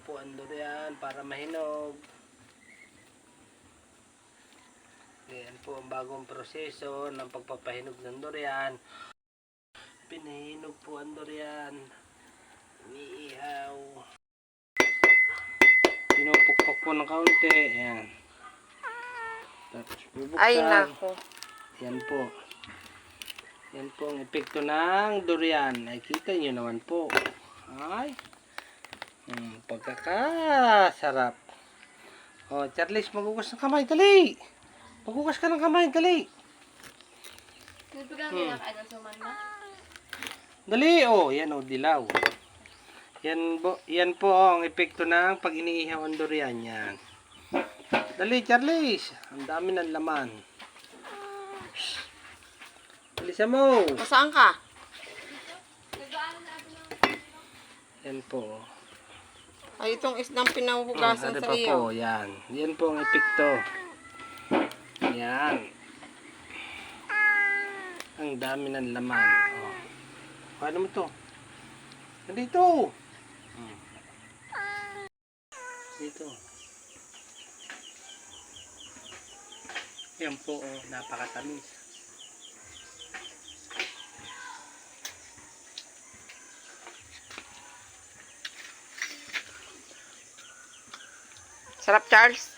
po ang durian para mahinog. Yan po ang bagong proseso ng pagpapahinog ng durian. Pinahinog po ang durian. Iniihaw. Pinupukpok po ng kaunti. Yan. Tapos bubuksan. Ay, nako. Yan po. Yan po ang epekto ng durian. Ay, kita nyo naman po. Ay. Pagkakasarap. Oh, Charles, magugas ng kamay. Dali. Magugas ka ng kamay. Dali. Dali. Oh, yan oh, dilaw. Yan po ang epekto ng pag iniihaw ang durian. Yan. Dali, Charles. Ang dami ng laman. Bilisan mo. Saan ka? Yan po. Ay, itong isdang pinahugasan Ano sa pa iyo. po, yan. Yan po ang epekto. Yan. Ang dami ng laman. Oh. Paano mo to? Nandito. Dito. Yan po, oh, napakatamis. Sarap, Charles.